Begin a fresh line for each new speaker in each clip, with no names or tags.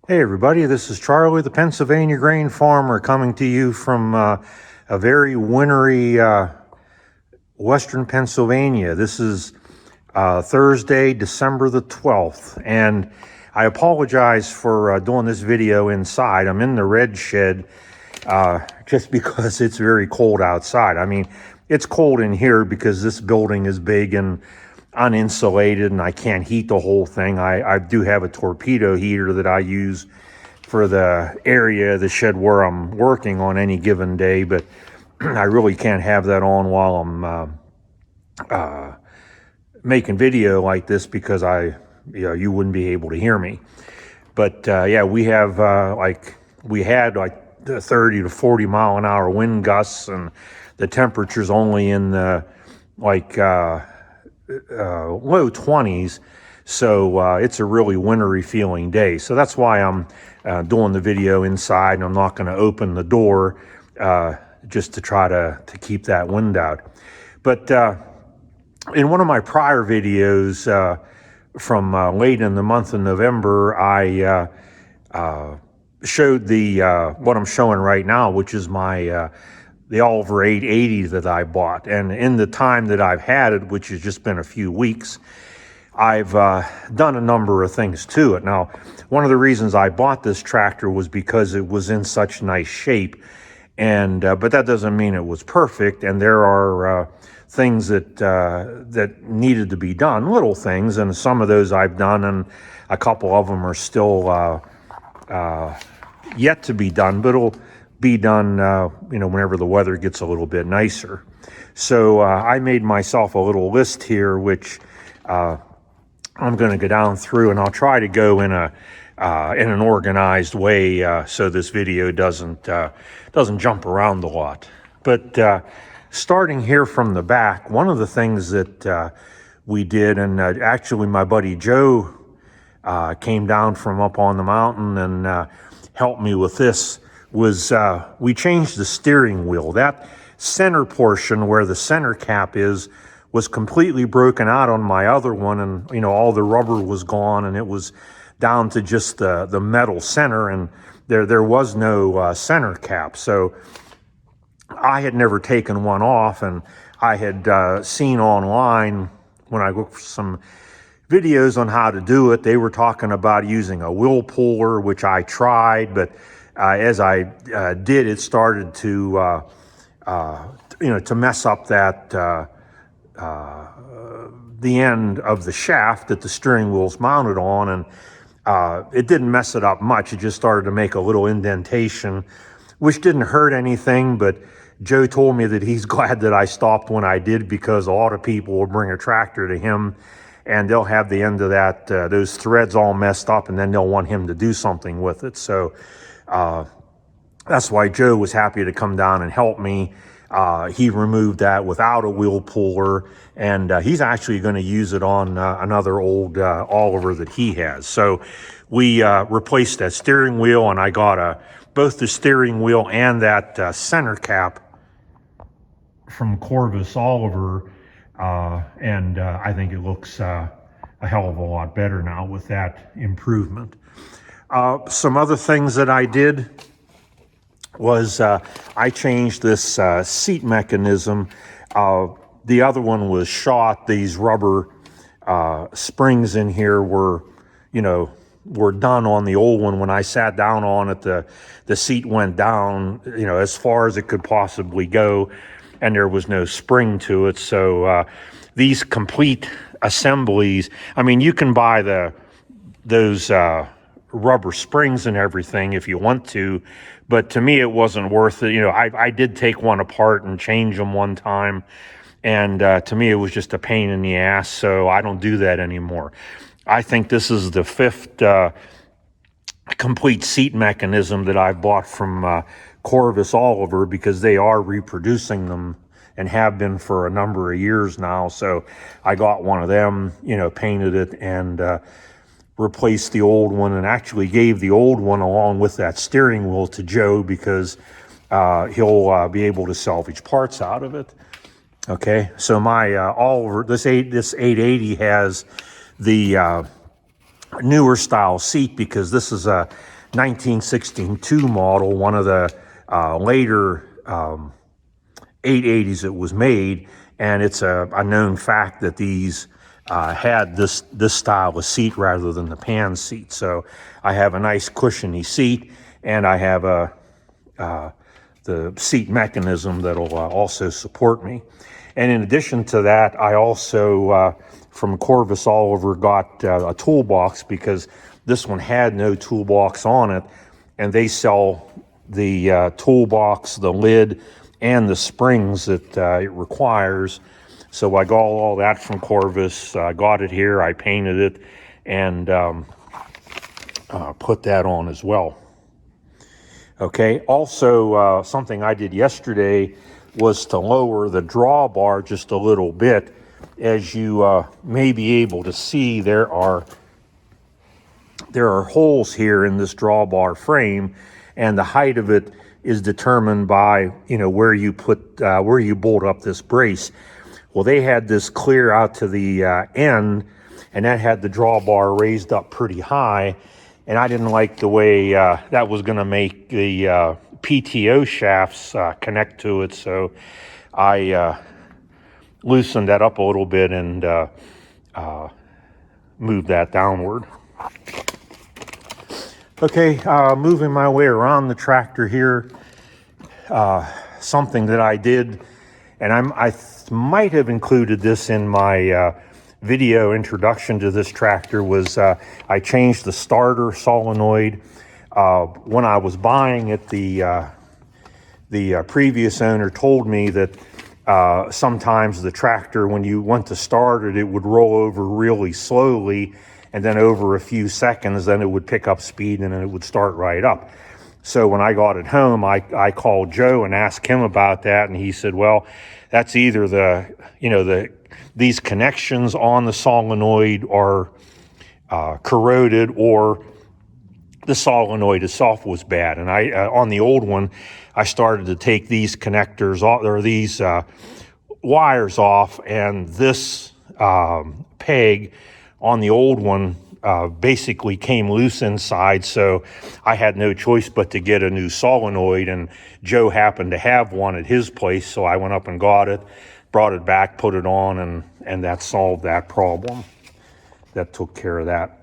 Hey everybody, this is Charlie, the Pennsylvania grain farmer, coming to you from a very wintry western Pennsylvania. This is Thursday, December the 12th, and I apologize for doing this video inside. I'm in the red shed just because it's very cold outside. I mean, it's cold in here because this building is big and uninsulated and I can't heat the whole thing. I do have a torpedo heater that I use for the area of the shed where I'm working on any given day, but I really can't have that on while I'm making video like this because you wouldn't be able to hear me. But yeah, we had the 30 to 40 mile an hour wind gusts, and the temperature's only in the low 20s, so it's a really wintry feeling day. So that's why I'm doing the video inside, and I'm not going to open the door just to try to keep that wind out. But in one of my prior videos from late in the month of November, I showed what I'm showing right now, which is my the Oliver 880 that I bought. And in the time that I've had it, which has just been a few weeks, I've done a number of things to it. Now, one of the reasons I bought this tractor was because it was in such nice shape, and but that doesn't mean it was perfect. And there are things that needed to be done, little things, and some of those I've done, and a couple of them are still yet to be done, but it'll be done whenever the weather gets a little bit nicer. So I made myself a little list here, which I'm going to go down through, and I'll try to go in an organized way so this video doesn't jump around a lot. But starting here from the back, one of the things that we did, and actually my buddy Joe came down from up on the mountain and helped me with this, was we changed the steering wheel. That center portion where the center cap is was completely broken out on my other one, and all the rubber was gone, and it was down to just the metal center, and there was no center cap. So I had never taken one off, and I had seen online when I looked for some videos on how to do it, they were talking about using a wheel puller, which I tried, but as I did, it started to mess up that the end of the shaft that the steering wheel's mounted on, and it didn't mess it up much. It just started to make a little indentation, which didn't hurt anything. But Joe told me that he's glad that I stopped when I did, because a lot of people will bring a tractor to him and they'll have the end of that those threads all messed up, and then they'll want him to do something with it. So that's why Joe was happy to come down and help me. He removed that without a wheel puller, and he's actually going to use it on another old Oliver that he has. So we replaced that steering wheel, and I got both the steering wheel and that center cap from Corvus Oliver, and I think it looks a hell of a lot better now with that improvement. Some other things that I did was I changed this seat mechanism. The other one was shot. These rubber springs in here were done on the old one. When I sat down on it, the seat went down, as far as it could possibly go, and there was no spring to it. So these complete assemblies, I mean, you can buy those rubber springs and everything if you want to, but to me it wasn't worth it. I did take one apart and change them one time, and to me it was just a pain in the ass, so I don't do that anymore. I think this is the fifth complete seat mechanism that I've bought from Corvus Oliver, because they are reproducing them and have been for a number of years now. So I got one of them, painted it, and replaced the old one, and actually gave the old one along with that steering wheel to Joe, because he'll be able to salvage parts out of it. Okay, so my Oliver, this 880 has the newer style seat, because this is 1962 model, one of the later 880s that was made, and it's a known fact that these had this style of seat rather than the pan seat. So I have a nice cushiony seat, and I have the seat mechanism that'll also support me. And in addition to that, I also from Corvus Oliver got a toolbox, because this one had no toolbox on it, and they sell the toolbox, the lid, and the springs that it requires. So I got all that from Corvus. I got it here, I painted it, and put that on as well. Okay, also something I did yesterday was to lower the drawbar just a little bit. As you may be able to see, there are holes here in this drawbar frame, and the height of it is determined by where you bolt up this brace. Well, they had this clear out to the end, and that had the drawbar raised up pretty high, and I didn't like the way that was going to make the PTO shafts connect to it, so I loosened that up a little bit and moved that downward. Okay, moving my way around the tractor here, something that I did, and I might have included this in my video introduction to this tractor, was I changed the starter solenoid. When I was buying it, the previous owner told me that sometimes the tractor, when you went to start it, it would roll over really slowly, and then over a few seconds, then it would pick up speed and then it would start right up. So when I got it home, I called Joe and asked him about that, and he said, well, that's either these connections on the solenoid are corroded, or the solenoid itself was bad. And I on the old one, I started to take these connectors off, or these wires off, and this peg on the old one basically came loose inside, so I had no choice but to get a new solenoid, and Joe happened to have one at his place, so I went up and got it, brought it back, put it on, and that solved that problem. That took care of that.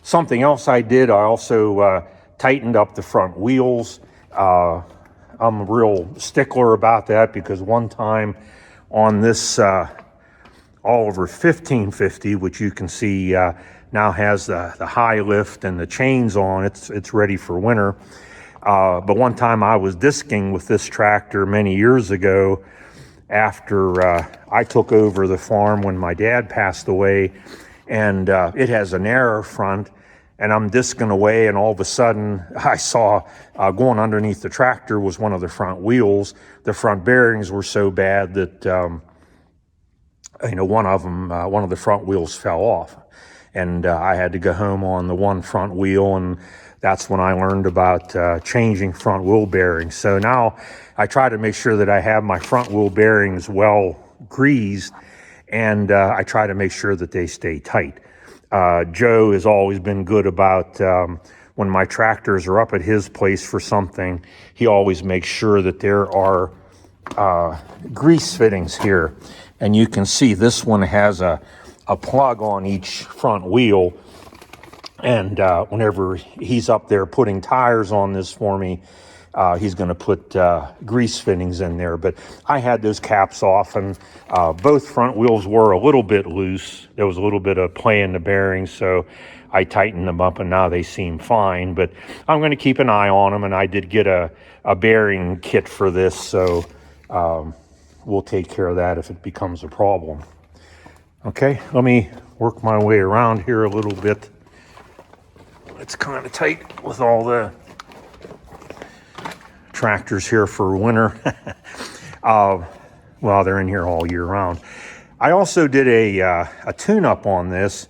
Something else I did, I also tightened up the front wheels. I'm a real stickler about that, because one time on this Oliver 1550, which you can see now has the high lift and the chains on, it's ready for winter. But one time I was disking with this tractor many years ago, after I took over the farm when my dad passed away, and it has a narrow front, and I'm disking away, and all of a sudden I saw going underneath the tractor was one of the front wheels. The front bearings were so bad that one of the front wheels fell off, and I had to go home on the one front wheel, and that's when I learned about changing front wheel bearings. So now I try to make sure that I have my front wheel bearings well greased, and I try to make sure that they stay tight. Joe has always been good about when my tractors are up at his place for something, he always makes sure that there are grease fittings here. And you can see this one has a plug on each front wheel. And whenever he's up there putting tires on this for me, he's going to put grease fittings in there. But I had those caps off, and both front wheels were a little bit loose. There was a little bit of play in the bearings, so I tightened them up, and now they seem fine. But I'm going to keep an eye on them, and I did get a bearing kit for this, so we'll take care of that if it becomes a problem. Okay, let me work my way around here a little bit. It's kind of tight with all the tractors here for winter. Well, they're in here all year round. I also did a tune-up on this,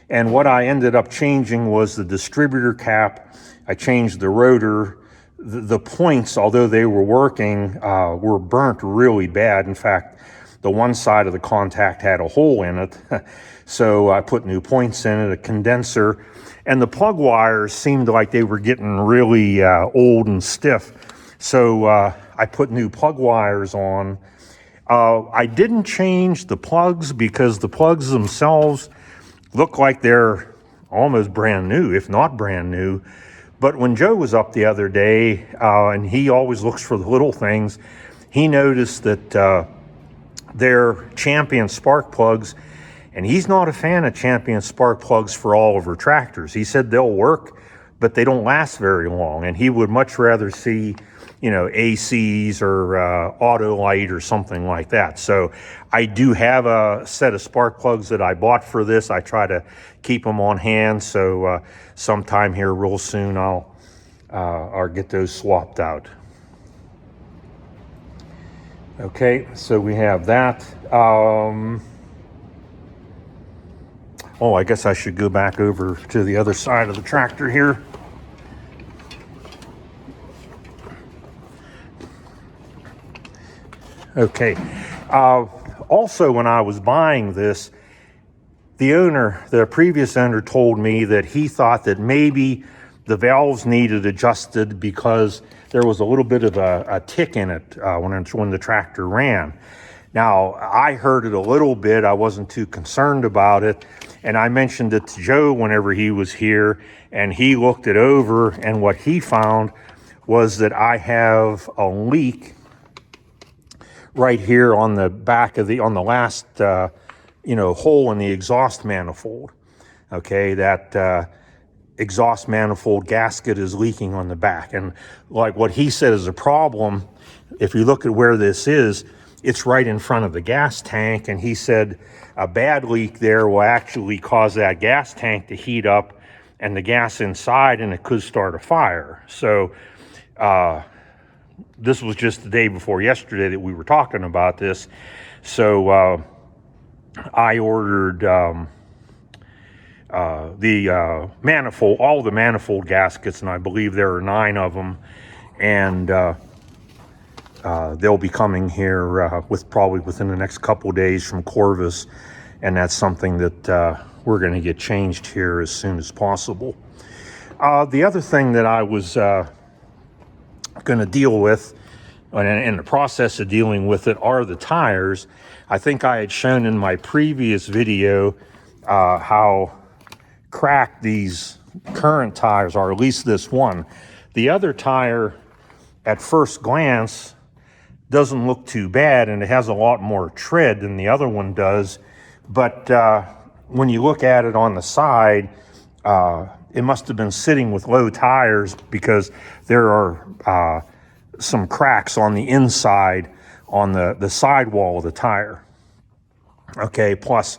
and what I ended up changing was the distributor cap. I changed the rotor. The points, although they were working, were burnt really bad. In fact, the one side of the contact had a hole in it. So I put new points in it, a condenser, and the plug wires seemed like they were getting really old and stiff. So I put new plug wires on. I didn't change the plugs because the plugs themselves look like they're almost brand new, if not brand new. But when Joe was up the other day, and he always looks for the little things, he noticed that they're Champion spark plugs, and he's not a fan of Champion spark plugs for all of her tractors. He said they'll work, but they don't last very long, and he would much rather see, you know, ACs or Autolite or something like that. So I do have a set of spark plugs that I bought for this. I try to keep them on hand, so sometime here real soon I'll get those swapped out. Okay, so we have that. Oh, I guess I should go back over to the other side of the tractor here. Okay. Also, when I was buying this, the previous owner told me that he thought that maybe the valves needed adjusted because there was a little bit of a tick in it when the tractor ran. Now, I heard it a little bit. I wasn't too concerned about it. And I mentioned it to Joe whenever he was here, and he looked it over, and what he found was that I have a leak right here on the back of on the last, hole in the exhaust manifold. Okay, that exhaust manifold gasket is leaking on the back. And like what he said is a problem, if you look at where this is, it's right in front of the gas tank. And he said a bad leak there will actually cause that gas tank to heat up and the gas inside, and it could start a fire. So, this was just the day before yesterday that we were talking about this. So I ordered the manifold, all the manifold gaskets, and I believe there are 9 of them. And they'll be coming here probably within the next couple of days from Corvus. And that's something that we're going to get changed here as soon as possible. The other thing that I was going to deal with, and in the process of dealing with it, are the tires. I think I had shown in my previous video how cracked these current tires are, at least this one. The other tire, at first glance, doesn't look too bad, and it has a lot more tread than the other one does. But when you look at it on the side, it must have been sitting with low tires, because there are some cracks on the inside on the sidewall of the tire. Okay, plus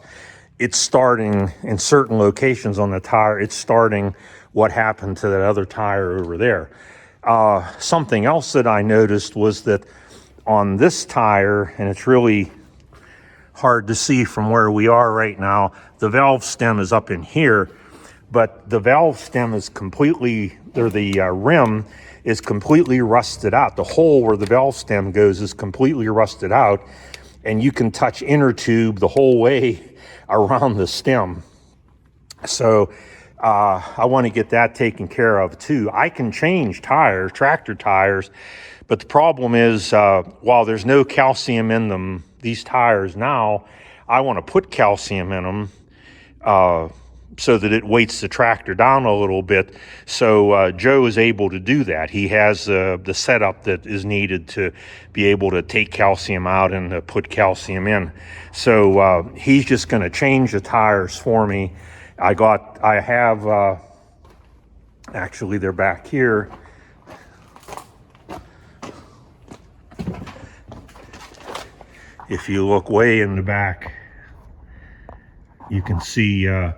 it's starting in certain locations on the tire, it's starting what happened to that other tire over there. Something else that I noticed was that on this tire, and it's really hard to see from where we are right now, the valve stem is up in here, but the valve stem is completely, or the rim is completely rusted out. The hole where the valve stem goes is completely rusted out, and you can touch inner tube the whole way around the stem. So I want to get that taken care of too. I can change tires, tractor tires, but the problem is while there's no calcium in them, these tires now, I want to put calcium in them so that it weights the tractor down a little bit. So Joe is able to do that. He has the setup that is needed to be able to take calcium out and put calcium in. So he's just going to change the tires for me. I have, actually they're back here. If you look way in the back, you can see the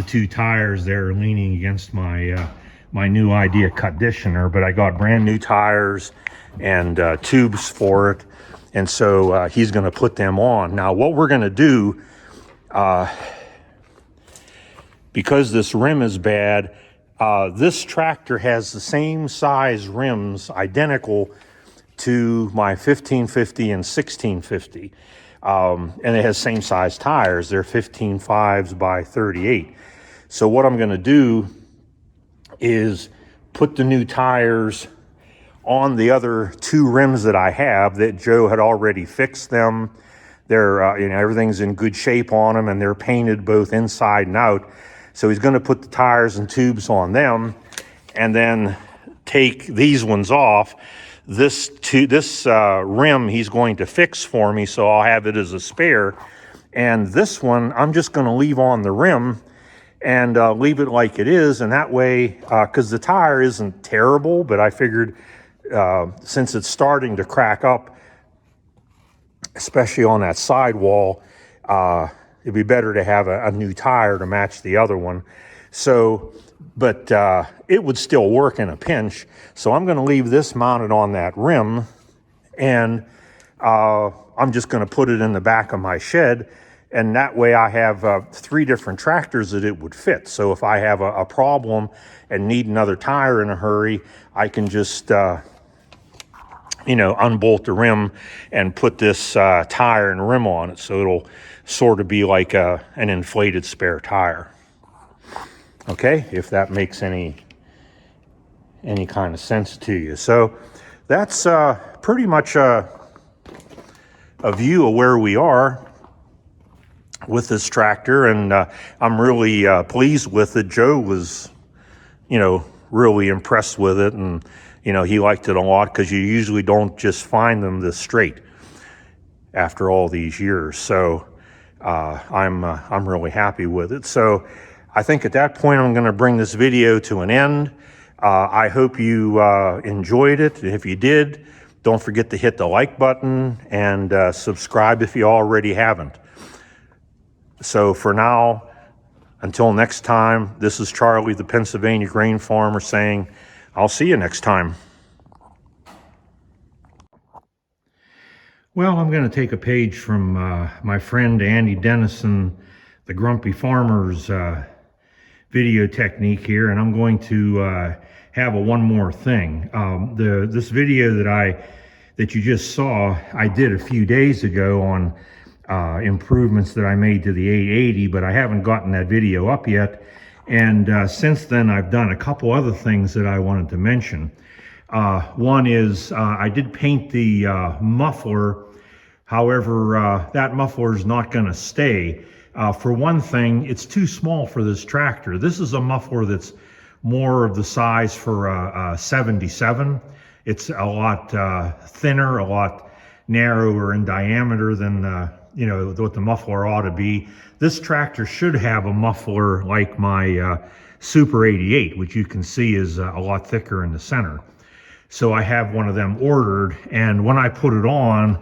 2 tires there leaning against my my new Idea conditioner. But I got brand new tires and tubes for it, and so he's going to put them on. Now what we're going to do, because this rim is bad, this tractor has the same size rims, identical to my 1550 and 1650. And it has same size tires. They're 15.5s by 38. So what I'm going to do is put the new tires on the other two rims that I have that Joe had already fixed them. They're, everything's in good shape on them, and they're painted both inside and out. So he's going to put the tires and tubes on them and then take these ones off. This rim he's going to fix for me, so I'll have it as a spare. And this one I'm just going to leave on the rim and leave it like it is. And that way, because the tire isn't terrible, but I figured since it's starting to crack up, especially on that sidewall, it'd be better to have a new tire to match the other one. So, but it would still work in a pinch. So I'm going to leave this mounted on that rim, and I'm just going to put it in the back of my shed. And that way I have 3 different tractors that it would fit. So if I have a problem and need another tire in a hurry, I can just, unbolt the rim and put this tire and rim on it. So it'll sort of be like an inflated spare tire. Okay, if that makes any kind of sense to you. So that's pretty much a view of where we are with this tractor, and I'm really pleased with it. Joe was, really impressed with it, and he liked it a lot, because you usually don't just find them this straight after all these years. So I'm really happy with it. So I think at that point I'm going to bring this video to an end. I hope you enjoyed it. If you did, don't forget to hit the like button and subscribe if you already haven't. So for now, until next time, this is Charlie, the Pennsylvania grain farmer, saying, I'll see you next time. Well, I'm going to take a page from my friend Andy Dennison, the Grumpy Farmer's video technique here, and I'm going to have one more thing. This video that you just saw, I did a few days ago on improvements that I made to the 880, but I haven't gotten that video up yet. And since then, I've done a couple other things that I wanted to mention. One is I did paint the muffler. However, that muffler is not going to stay. For one thing, it's too small for this tractor. This is a muffler that's more of the size for a 77. It's a lot thinner, a lot narrower in diameter than what the muffler ought to be. This tractor should have a muffler like my Super 88, which you can see is a lot thicker in the center. So I have one of them ordered, and when I put it on,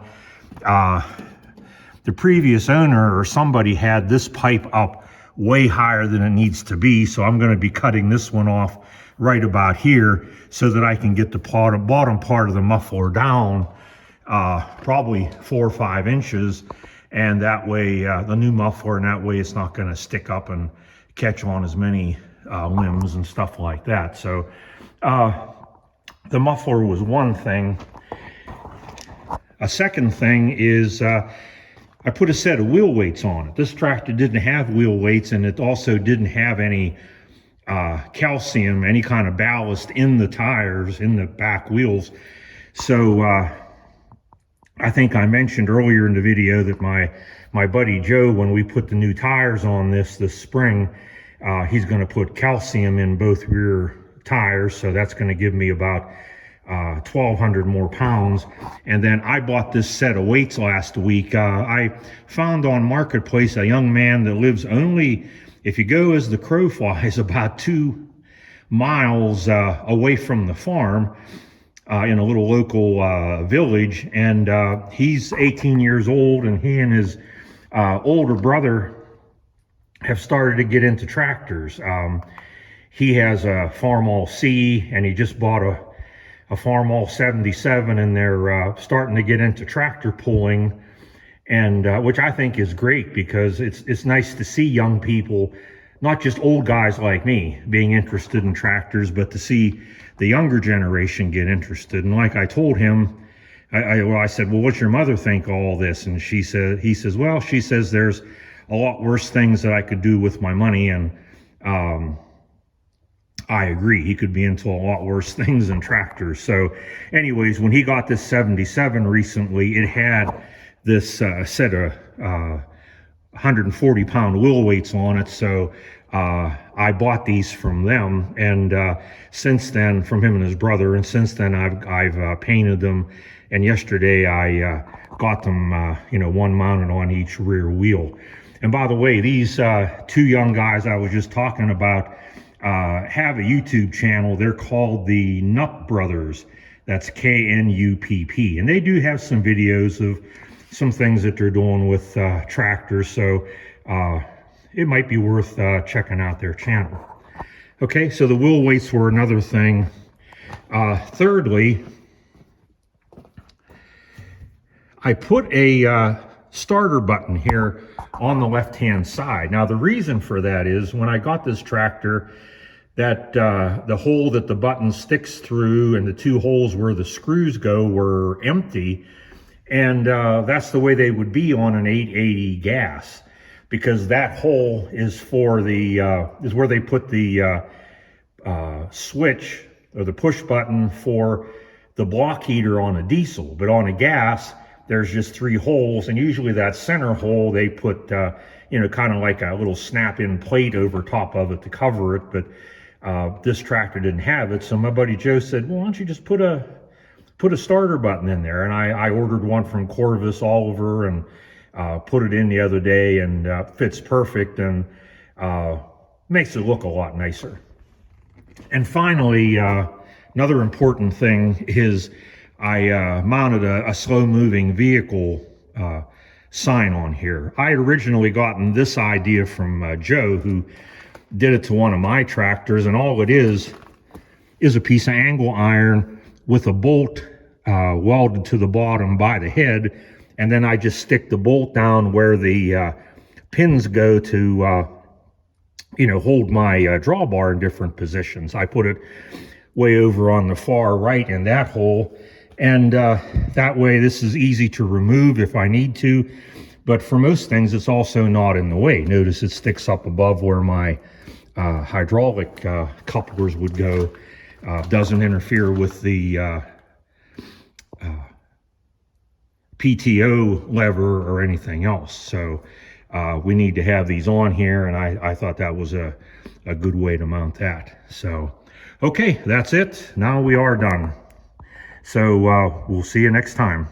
the previous owner or somebody had this pipe up way higher than it needs to be, so I'm going to be cutting this one off right about here so that I can get the bottom part of the muffler down probably 4 or 5 inches, and that way the new muffler, and that way it's not going to stick up and catch on as many limbs and stuff like that. So the muffler was one thing. A second thing is I put a set of wheel weights on it. This tractor didn't have wheel weights, and it also didn't have any calcium, any kind of ballast in the tires, in the back wheels. So I think I mentioned earlier in the video that my buddy Joe, when we put the new tires on this spring, he's going to put calcium in both rear tires, so that's going to give me about 1,200 more pounds. And then I bought this set of weights last week. I found on Marketplace a young man that lives only, if you go as the crow flies, about 2 miles away from the farm, in a little local village, and he's 18 years old, and he and his older brother have started to get into tractors. He has a Farmall C, and he just bought a Farmall 77, and they're starting to get into tractor pulling, and which I think is great, because it's nice to see young people, not just old guys like me, being interested in tractors, but to see the younger generation get interested. And like I told him, I said, well, what's your mother think of all this? And he says, well, she says there's a lot worse things that I could do with my money. And I agree. He could be into a lot worse things than tractors. So anyways, when he got this 77 recently, it had this set of 140-pound wheel weights on it. So I bought these from them, and since then, from him and his brother, and since then I've painted them. And yesterday I got them, one mounted on each rear wheel. And by the way, these two young guys I was just talking about have a YouTube channel. They're called the Knupp Brothers. That's K-N-U-P-P. And they do have some videos of some things that they're doing with tractors. So it might be worth checking out their channel. Okay, so the wheel weights were another thing. Thirdly, I put a starter button here on the left-hand side. Now, the reason for that is when I got this tractor, that the hole that the button sticks through and the two holes where the screws go were empty. And that's the way they would be on an 880 gas, because that hole is for the, is where they put the switch or the push button for the block heater on a diesel. But on a gas, there's just three holes, and usually that center hole they put, kind of like a little snap-in plate over top of it to cover it. But this tractor didn't have it, so my buddy Joe said, well, why don't you just put a starter button in there? And I ordered one from Corvus Oliver and put it in the other day, and fits perfect and makes it look a lot nicer. And finally, another important thing is I mounted a slow-moving vehicle sign on here. I had originally gotten this idea from Joe, who did it to one of my tractors, and all it is a piece of angle iron with a bolt welded to the bottom by the head, and then I just stick the bolt down where the pins go to hold my drawbar in different positions. I put it way over on the far right in that hole, and that way this is easy to remove if I need to, but for most things it's also not in the way. Notice it sticks up above where my hydraulic couplers would go. Doesn't interfere with the PTO lever or anything else. So we need to have these on here, and I thought that was a good way to mount that. So okay, that's it. Now we are done. So we'll see you next time.